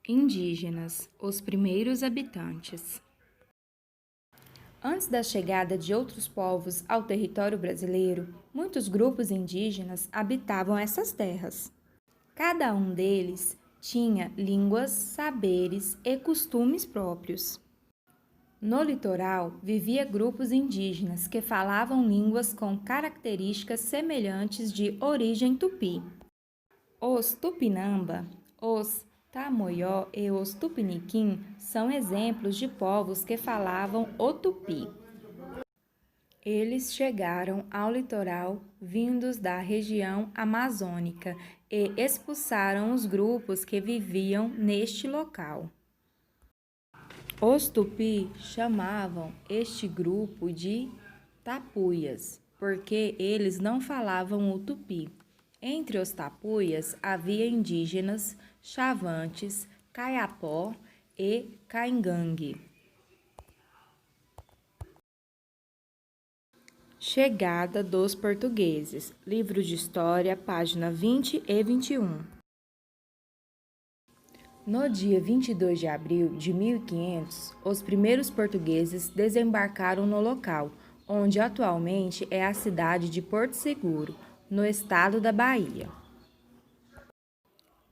Indígenas, os primeiros habitantes. Antes da chegada de outros povos ao território brasileiro, muitos grupos indígenas habitavam essas terras. Cada um deles tinha línguas, saberes e costumes próprios. No litoral, vivia grupos indígenas que falavam línguas com características semelhantes de origem tupi. Os Tupinamba, os Tamoió e os Tupiniquim são exemplos de povos que falavam o tupi. Eles chegaram ao litoral vindos da região amazônica e expulsaram os grupos que viviam neste local. Os tupi chamavam este grupo de tapuias, porque eles não falavam o tupi. Entre os tapuias havia indígenas, chavantes, caiapó e caingangue. Chegada dos portugueses. Livro de História, página 20 e 21. No dia 22 de abril de 1500, os primeiros portugueses desembarcaram no local, onde atualmente é a cidade de Porto Seguro, no estado da Bahia.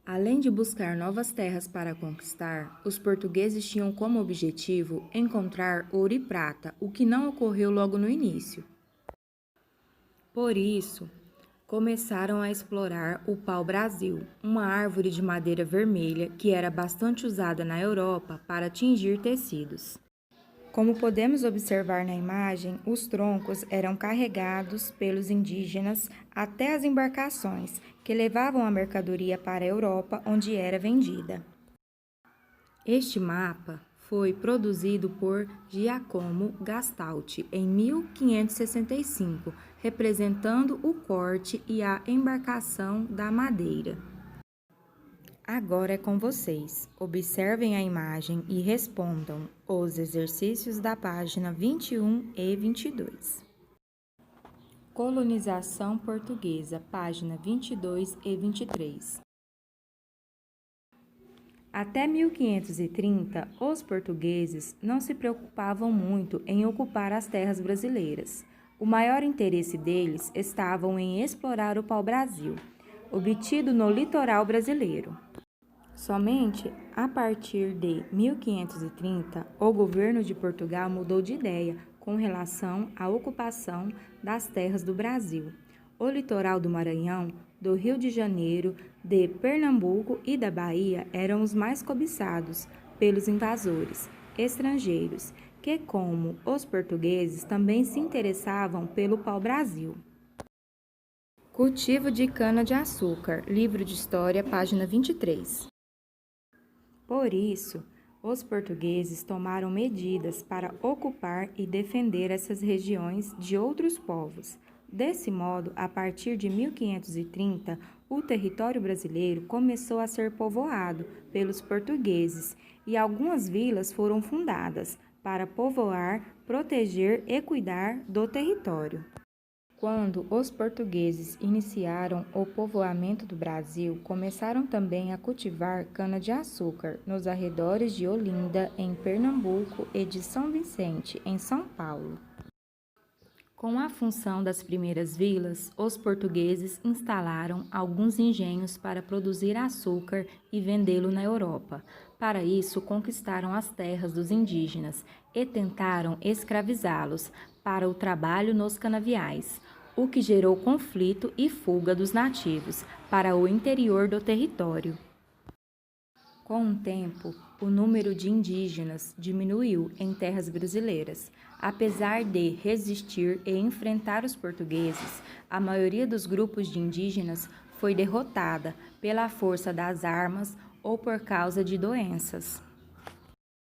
Além de buscar novas terras para conquistar, os portugueses tinham como objetivo encontrar ouro e prata, o que não ocorreu logo no início. Por isso, começaram a explorar o pau-brasil, uma árvore de madeira vermelha que era bastante usada na Europa para tingir tecidos. Como podemos observar na imagem, os troncos eram carregados pelos indígenas até as embarcações, que levavam a mercadoria para a Europa, onde era vendida. Este mapa foi produzido por Giacomo Gastalt em 1565, representando o corte e a embarcação da madeira. Agora é com vocês. Observem a imagem e respondam os exercícios da página 21 e 22. Colonização portuguesa, página 22 e 23. Até 1530, os portugueses não se preocupavam muito em ocupar as terras brasileiras. O maior interesse deles estava em explorar o pau-brasil, obtido no litoral brasileiro. Somente a partir de 1530, o governo de Portugal mudou de ideia com relação à ocupação das terras do Brasil. O litoral do Maranhão, do Rio de Janeiro, de Pernambuco e da Bahia eram os mais cobiçados pelos invasores estrangeiros, que, como os portugueses, também se interessavam pelo pau-brasil. Cultivo de cana-de-açúcar, livro de História, página 23. Por isso, os portugueses tomaram medidas para ocupar e defender essas regiões de outros povos. Desse modo, a partir de 1530, o território brasileiro começou a ser povoado pelos portugueses e algumas vilas foram fundadas para povoar, proteger e cuidar do território. Quando os portugueses iniciaram o povoamento do Brasil, começaram também a cultivar cana-de-açúcar nos arredores de Olinda, em Pernambuco, e de São Vicente, em São Paulo. Com a função das primeiras vilas, os portugueses instalaram alguns engenhos para produzir açúcar e vendê-lo na Europa. Para isso, conquistaram as terras dos indígenas e tentaram escravizá-los para o trabalho nos canaviais, o que gerou conflito e fuga dos nativos para o interior do território. Com o tempo, o número de indígenas diminuiu em terras brasileiras. Apesar de resistir e enfrentar os portugueses, a maioria dos grupos de indígenas foi derrotada pela força das armas ou por causa de doenças.